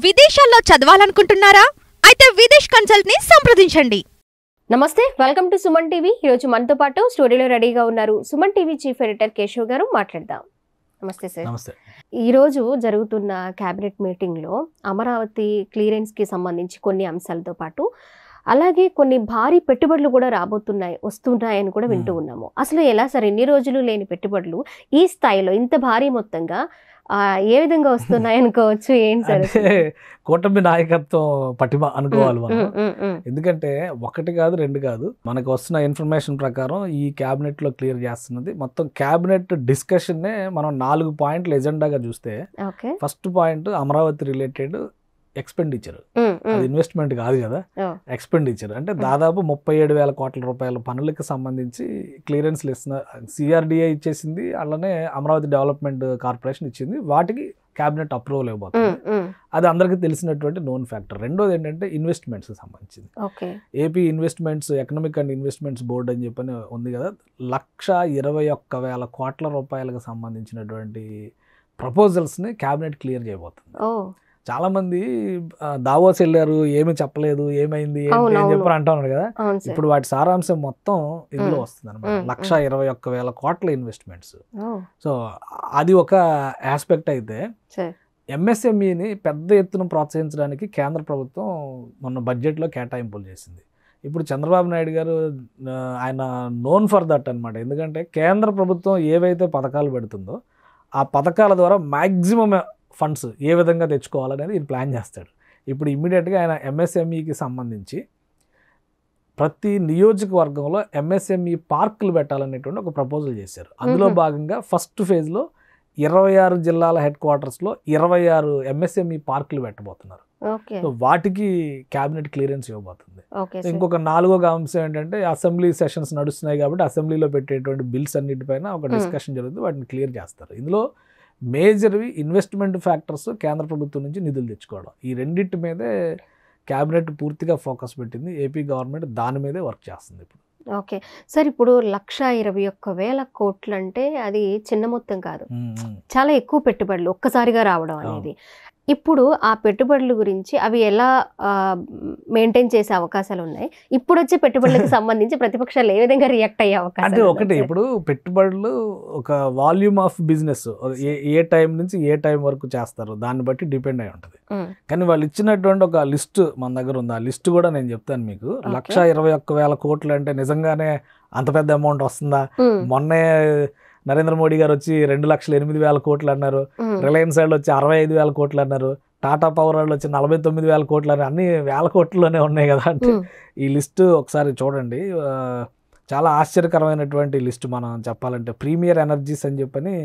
విదేశాల్లో చదవాలనుకుంటున్నారా? అయితే విదేశ్ కన్సల్ట్ ని సంప్రదించండి. నమస్తే, వెల్కమ్ టు సుమన్ టీవీ. ఈరోజు మనతో పాటు స్టూడియోలో రెడీగా ఉన్నారు Suman TV chief editor Keshav గారు. మాట్లాడదాం. నమస్తే సార్. నమస్తే. ఈరోజు జరుగుతున్న క్యాబినెట్ మీటింగ్లో అమరావతి క్లియరెన్స్కి సంబంధించి కొన్ని అంశాలతో పాటు అలాగే కొన్ని భారీ పెట్టుబడులు కూడా వస్తున్నాయని కూడా వింటూ ఉన్నాము. అసలు ఎలా సార్ ఇన్ని రోజులు లేని పెట్టుబడులు ఈ స్థాయిలో ఇంత భారీ మొత్తంగా ఏ విధంగా వస్తున్నాయి అనుకోవచ్చు? ఏంటి సార్? కూటమి నాయకత్వం పటిమ అనుకోవాలి మనం. ఎందుకంటే ఒకటి కాదు రెండు కాదు, మనకు వస్తున్న ఇన్ఫర్మేషన్ ప్రకారం ఈ క్యాబినెట్ లో క్లియర్ చేస్తున్నది మొత్తం క్యాబినెట్ డిస్కషన్ నే మనం 4 పాయింట్లు ఎజెండాగా చూస్తే, first point Amaravati related expenditure. అది ఇన్వెస్ట్మెంట్ కాదు కదా, ఎక్స్పెండిచర్ అంటే దాదాపు 37,000 కోట్ల రూపాయల పనులకు సంబంధించి క్లియరెన్స్లు ఇస్తున్నారు. సిఆర్డిఏ ఇచ్చేసింది, అలానే అమరావతి డెవలప్మెంట్ కార్పొరేషన్ ఇచ్చింది. వాటికి క్యాబినెట్ అప్రూవల్ ఇవ్వబోతుంది. అది అందరికీ తెలిసినటువంటి నోన్ ఫ్యాక్టర్. రెండోది ఏంటంటే ఇన్వెస్ట్మెంట్స్ సంబంధించింది. AP investments economic and investments board అని చెప్పని ఉంది కదా, 121,000 కోట్ల రూపాయలకు సంబంధించినటువంటి ప్రపోజల్స్ని క్యాబినెట్ క్లియర్ చేయబోతుంది. చాలా మంది దావోస్ వెళ్ళారు, ఏమి చెప్పలేదు, ఏమైంది ఏంటి అని చెప్పి అంటా ఉన్నారు కదా. ఇప్పుడు వాటి సారాంశం మొత్తం ఇందులో వస్తుంది అనమాట. 121,000 కోట్ల ఇన్వెస్ట్మెంట్స్. సో అది ఒక ఆస్పెక్ట్. అయితే ఎంఎస్ఎంఈని పెద్ద ఎత్తున ప్రోత్సహించడానికి కేంద్ర ప్రభుత్వం మొన్న బడ్జెట్లో కేటాయింపులు చేసింది. ఇప్పుడు చంద్రబాబు నాయుడు గారు ఆయన నోన్ ఫర్ దట్ అనమాట. ఎందుకంటే కేంద్ర ప్రభుత్వం ఏవైతే పథకాలు పెడుతుందో ఆ పథకాల ద్వారా మ్యాక్సిమం ఫండ్స్ ఏ విధంగా తెచ్చుకోవాలనేది ఈయన ప్లాన్ చేస్తాడు. ఇప్పుడు ఇమ్మీడియట్గా ఆయన ఎంఎస్ఎంఈకి సంబంధించి ప్రతి నియోజకవర్గంలో ఎంఎస్ఎంఈ పార్కులు పెట్టాలనేటువంటి ఒక ప్రపోజల్ చేశారు. అందులో భాగంగా ఫస్ట్ ఫేజ్లో 26 జిల్లాల హెడ్ క్వార్టర్స్లో 26 ఎంఎస్ఎంఈ పార్కులు పెట్టబోతున్నారు. సో వాటికి క్యాబినెట్ క్లియరెన్స్ ఇవ్వబోతుంది. ఇంకొక 4వ అంశం ఏంటంటే అసెంబ్లీ సెషన్స్ నడుస్తున్నాయి కాబట్టి అసెంబ్లీలో పెట్టేటువంటి బిల్స్ అన్నిటిపైన ఒక డిస్కషన్ జరుగుతుంది, వాటిని క్లియర్ చేస్తారు. ఇందులో మేజర్వి ఇన్వెస్ట్మెంట్ ఫ్యాక్టర్స్, కేంద్ర ప్రభుత్వం నుంచి నిధులు తెచ్చుకోవడం, ఈ రెండింటి మీదే క్యాబినెట్ పూర్తిగా ఫోకస్ పెట్టింది. ఏపీ గవర్నమెంట్ దాని మీదే వర్క్ చేస్తుంది ఇప్పుడు. ఓకే సార్, ఇప్పుడు 121,000 కోట్లు అంటే అది చిన్న మొత్తం కాదు, చాలా ఎక్కువ పెట్టుబడులు ఒక్కసారిగా రావడం అనేది. ఇప్పుడు ఆ పెట్టుబడుల గురించి అవి ఎలా మెయింటైన్ చేసే అవకాశాలు ఉన్నాయి? ఇప్పుడు వచ్చే పెట్టుబడులకు సంబంధించి ప్రతిపక్షాలు ఏ విధంగా రియాక్ట్ అయ్యే అవకాశం? అంటే ఒకటి, ఇప్పుడు పెట్టుబడులు ఒక volume of business A time నుంచి ఏ టైం వరకు చేస్తారు దాన్ని బట్టి డిపెండ్ అయి ఉంటుంది. కానీ వాళ్ళు ఇచ్చినటువంటి ఒక లిస్ట్ మన దగ్గర ఉంది. ఆ లిస్ట్ కూడా నేను చెప్తాను మీకు. 121,000 కోట్లు అంటే నిజంగానే అంత పెద్ద అమౌంట్ వస్తుందా? మొన్నే నరేంద్ర మోడీ గారు వచ్చి 2,08,000 కోట్లు అన్నారు. రిలయన్స్ వాళ్ళు వచ్చి 65,000 కోట్లు అన్నారు. టాటా పవర్ వాళ్ళు వచ్చి 49,000 కోట్లు అన్నారు. అన్ని వేల కోట్లలోనే ఉన్నాయి కదా. అంటే ఈ లిస్టు ఒకసారి చూడండి, చాలా ఆశ్చర్యకరమైనటువంటి లిస్టు. మనం చెప్పాలంటే ప్రీమియర్ ఎనర్జీస్ అని చెప్పని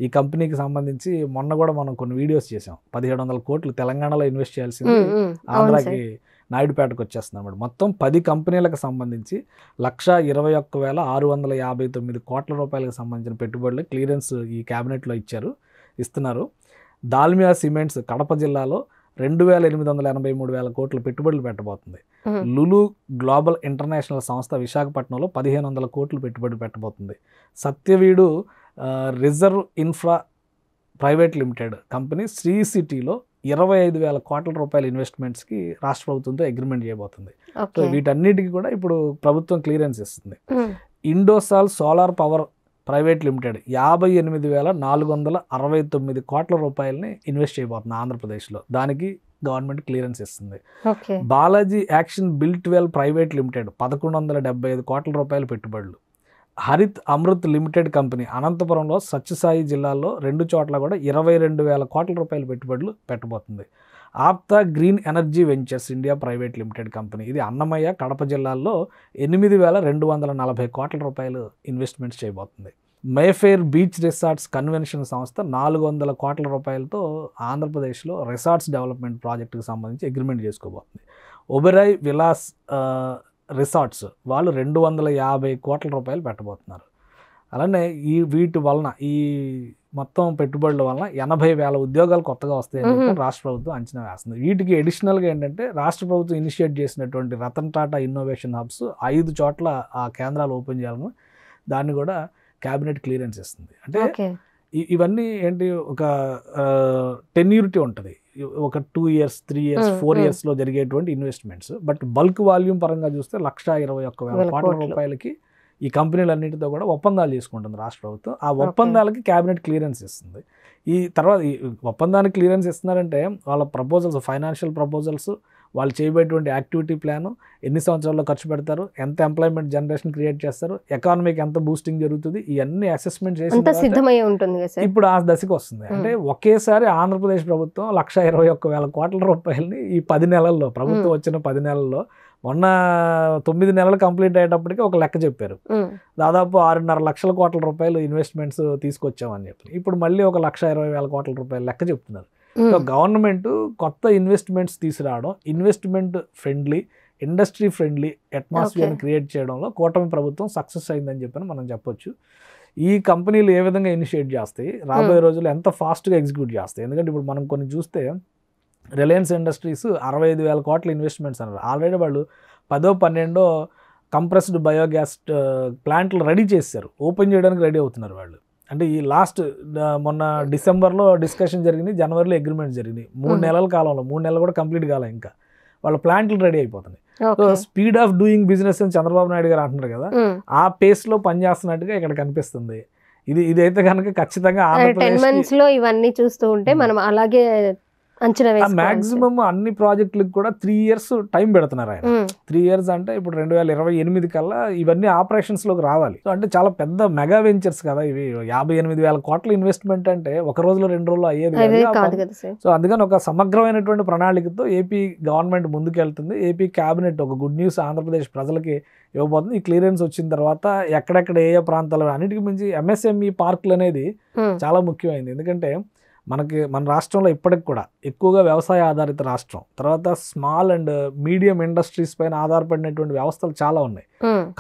ఈ కంపెనీకి సంబంధించి మొన్న కూడా మనం కొన్ని వీడియోస్ చేసాం. 1,700 కోట్లు తెలంగాణలో ఇన్వెస్ట్ చేయాల్సింది ఆంధ్రాకి నాయుడుపేటకు వచ్చేస్తుంది అనమాట. మొత్తం 10 కంపెనీలకు సంబంధించి 121,659 కోట్ల రూపాయలకు సంబంధించిన పెట్టుబడులు క్లియరెన్స్ ఈ క్యాబినెట్లో ఇస్తున్నారు. దాల్మియా సిమెంట్స్ కడప జిల్లాలో 2,883,000 కోట్ల పెట్టుబడులు పెట్టబోతుంది. లులు గ్లోబల్ ఇంటర్నేషనల్ సంస్థ విశాఖపట్నంలో 1,500 కోట్లు పెట్టుబడి పెట్టబోతుంది. Satyavedu reserve infra private limited company Sri సిటీలో 25,000 కోట్ల రూపాయల ఇన్వెస్ట్మెంట్స్కి రాష్ట్ర ప్రభుత్వంతో అగ్రిమెంట్ చేయబోతుంది. సో వీటన్నిటికీ కూడా ఇప్పుడు ప్రభుత్వం క్లియరెన్స్ ఇస్తుంది. Indosol solar power private limited 58,469 కోట్ల రూపాయలని ఇన్వెస్ట్ చేయబోతుంది ఆంధ్రప్రదేశ్లో. దానికి గవర్నమెంట్ క్లియరెన్స్ ఇస్తుంది. Balaji action built well private limited 1,175 కోట్ల రూపాయల పెట్టుబడులు. హరిత్ అమృత్ లిమిటెడ్ కంపెనీ అనంతపురంలో సత్యసాయి జిల్లాలో 2 చోట్ల కూడా 22,000 కోట్ల రూపాయల పెట్టుబడులు పెట్టబోతుంది. ఆప్తా green energy ventures India private limited company, ఇది అన్నమయ్య కడప జిల్లాల్లో 8,240 కోట్ల రూపాయలు ఇన్వెస్ట్మెంట్స్ చేయబోతుంది. మేఫెయిర్ బీచ్ రిసార్ట్స్ కన్వెన్షన్ సంస్థ 400 కోట్ల రూపాయలతో ఆంధ్రప్రదేశ్లో రిసార్ట్స్ డెవలప్మెంట్ ప్రాజెక్టుకు సంబంధించి అగ్రిమెంట్ చేసుకోబోతుంది. ఒబెరాయ్ విలాస్ రిసార్ట్స్ వాళ్ళు 250 కోట్ల రూపాయలు పెట్టబోతున్నారు. అలానే వీటి వలన ఈ మొత్తం పెట్టుబడుల వలన 80,000 ఉద్యోగాలు కొత్తగా వస్తాయని చెప్పి రాష్ట్ర ప్రభుత్వం అంచనా వేస్తుంది. వీటికి అడిషనల్గా ఏంటంటే రాష్ట్ర ప్రభుత్వం ఇనిషియేట్ చేసినటువంటి రతన్ టాటా ఇన్నోవేషన్ హబ్స్ 5 చోట్ల ఆ కేంద్రాలు ఓపెన్ చేయాలని దాన్ని కూడా క్యాబినెట్ క్లియరెన్స్ ఇస్తుంది. అంటే ఇవన్నీ ఏంటి ఒక టెన్యూరిటీ ఉంటుంది, ఒక 2 years 3 years 4 yearsలో జరిగేటువంటి ఇన్వెస్ట్మెంట్స్. బట్ బల్క్ వాల్యూమ్ పరంగా చూస్తే 1,21,000 కోట్ల రూపాయలకి ఈ కంపెనీలన్నిటితో కూడా ఒప్పందాలు చేసుకుంటుంది రాష్ట్ర ప్రభుత్వం. ఆ ఒప్పందాలకి క్యాబినెట్ క్లియరెన్స్ ఇస్తుంది. ఈ తర్వాత ఈ ఒప్పందానికి క్లియరెన్స్ ఇస్తున్నారంటే వాళ్ళ ప్రపోజల్స్, ఫైనాన్షియల్ ప్రపోజల్స్, వాళ్ళు చేయబోయేటువంటి యాక్టివిటీ ప్లాను, ఎన్ని సంవత్సరాల్లో ఖర్చు పెడతారు, ఎంత ఎంప్లాయ్మెంట్ జనరేషన్ క్రియేట్ చేస్తారు, ఎకానమీకి ఎంత బూస్టింగ్ జరుగుతుంది, ఇవన్నీ అసెస్మెంట్ చేసి ఇప్పుడు ఆ దశకు వస్తుంది. అంటే ఒకేసారి ఆంధ్రప్రదేశ్ ప్రభుత్వం 1,21,000 కోట్ల రూపాయలని ఈ 10 నెలల్లో, ప్రభుత్వం వచ్చిన 10 నెలల్లో, మొన్న 9 నెలలు కంప్లీట్ అయ్యేటప్పటికి ఒక లెక్క చెప్పారు, దాదాపు 6.5 లక్షల కోట్ల రూపాయలు ఇన్వెస్ట్మెంట్స్ తీసుకొచ్చామని చెప్పి. ఇప్పుడు మళ్ళీ ఒక 1,20,000 కోట్ల రూపాయలు లెక్క చెప్తున్నారు. సో గవర్నమెంట్ కొత్త ఇన్వెస్ట్మెంట్స్ తీసుకురావడం, ఇన్వెస్ట్మెంట్ ఫ్రెండ్లీ, ఇండస్ట్రీ ఫ్రెండ్లీ అట్మాస్ఫియర్ని క్రియేట్ చేయడంలో కూటమి ప్రభుత్వం సక్సెస్ అయిందని చెప్పని మనం చెప్పొచ్చు. ఈ కంపెనీలు ఏ విధంగా ఇనిషియేట్ చేస్తాయి, రాబోయే రోజుల్లో ఎంత ఫాస్ట్గా ఎగ్జిక్యూట్ చేస్తాయి. ఎందుకంటే ఇప్పుడు మనం కొన్ని చూస్తే రిలయన్స్ ఇండస్ట్రీస్ 65,000 కోట్ల ఇన్వెస్ట్మెంట్స్ అన్నారు. ఆల్రెడీ వాళ్ళు 10వ 12వ కంప్రెస్డ్ బయోగ్యాస్ ప్లాంట్లు రెడీ చేశారు, ఓపెన్ చేయడానికి రెడీ అవుతున్నారు వాళ్ళు. అంటే ఈ లాస్ట్ మొన్న డిసెంబర్లో డిస్కషన్ జరిగింది, జనవరిలో అగ్రిమెంట్ జరిగింది. 3 నెలల కాలంలో, 3 నెలలు కూడా కంప్లీట్ కాలే, ఇంకా వాళ్ళ ప్లాంట్లు రెడీ అయిపోతున్నాయి. So speed of doing business అని చంద్రబాబు నాయుడు గారు అంటున్నారు కదా, ఆ పేస్లో పనిచేస్తున్నట్టుగా ఇక్కడ కనిపిస్తుంది. ఇదైతే కనుక ఖచ్చితంగా 10 months లో ఇవన్నీ చూస్తూ ఉంటే మనం అలాగే అంచనా వేసుకోవాలి. మాక్సిమం అన్ని ప్రాజెక్టులకు కూడా 3 years టైం పెడుతున్నారు ఆయన. 3 years అంటే ఇప్పుడు 2028 కల్లా ఇవన్నీ ఆపరేషన్స్లోకి రావాలి. సో అంటే చాలా పెద్ద మెగా వెంచర్స్ కదా ఇవి. 58,000 కోట్ల ఇన్వెస్ట్మెంట్ అంటే ఒక రోజులో 2 రోజుల్లో అయ్యేది కాదు. సో అందుకని ఒక సమగ్రమైనటువంటి ప్రణాళికతో ఏపీ గవర్నమెంట్ ముందుకెళ్తుంది. ఏపీ క్యాబినెట్ ఒక గుడ్ న్యూస్ ఆంధ్రప్రదేశ్ ప్రజలకి ఇవ్వబోతుంది. ఈ క్లియరెన్స్ వచ్చిన తర్వాత ఎక్కడెక్కడ ఏ ప్రాంతాలు, అన్నిటికీ మించి ఎంఎస్ఎంఈ పార్కులు అనేది చాలా ముఖ్యమైనది. ఎందుకంటే మన రాష్ట్రంలో ఇప్పటికి కూడా ఎక్కువగా వ్యవసాయ ఆధారిత రాష్ట్రం, తర్వాత స్మాల్ అండ్ మీడియం ఇండస్ట్రీస్ పైన ఆధారపడినటువంటి వ్యవస్థలు చాలా ఉన్నాయి.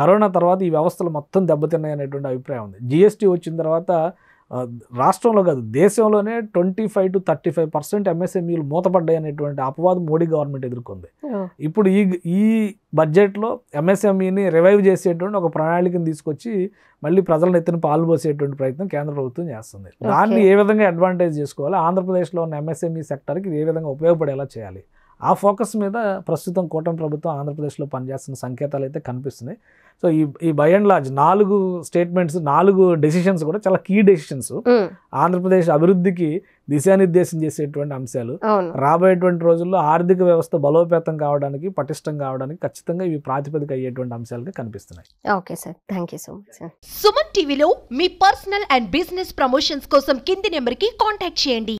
కరోనా తర్వాత ఈ వ్యవస్థలు మొత్తం దెబ్బతిన్నాయి అనేటువంటి అభిప్రాయం ఉంది. జిఎస్టీ వచ్చిన తర్వాత రాష్ట్రంలో కాదు దేశంలోనే 25 to 35% ఎంఎస్ఎంఈలు మూతపడ్డాయి అనేటువంటి అపవాదం మోడీ గవర్నమెంట్ ఎదుర్కొంది. ఇప్పుడు ఈ బడ్జెట్లో ఎంఎస్ఎంఈని రివైవ్ చేసేటువంటి ఒక ప్రణాళికను తీసుకొచ్చి మళ్ళీ ప్రజలను ఎత్తున పాలు పోసేటువంటి ప్రయత్నం కేంద్ర ప్రభుత్వం చేస్తుంది. దాన్ని ఏ విధంగా అడ్వాంటేజ్ చేసుకోవాలి, ఆంధ్రప్రదేశ్లో ఉన్న ఎంఎస్ఎంఈ సెక్టర్కి ఏ విధంగా ఉపయోగపడేలా చేయాలి, ఆ ఫోకస్ మీద ప్రస్తుతం కూటమి ప్రభుత్వం ఆంధ్రప్రదేశ్లో పనిచేస్తున్న సంకేతాలు అయితే కనిపిస్తున్నాయి. సో ఈ by and large 4 statements, 4 decisions కూడా చాలా కీ డెసిషన్స్, ఆంధ్రప్రదేశ్ అభివృద్ధికి దిశానిర్దేశం చేసేటువంటి అంశాలు. రాబోయేటువంటి రోజుల్లో ఆర్థిక వ్యవస్థ బలోపేతం కావడానికి, పటిష్టం కావడానికి ఖచ్చితంగా ఇవి ప్రాతిపదిక అయ్యేటువంటి అంశాలుగా కనిపిస్తున్నాయి. Okay sir, thank you so much sir. Suman టీవీలో మీ పర్సనల్ అండ్ బిజినెస్ ప్రమోషన్స్ కోసం కింది నెంబర్కి కాంటాక్ట్ చేయండి.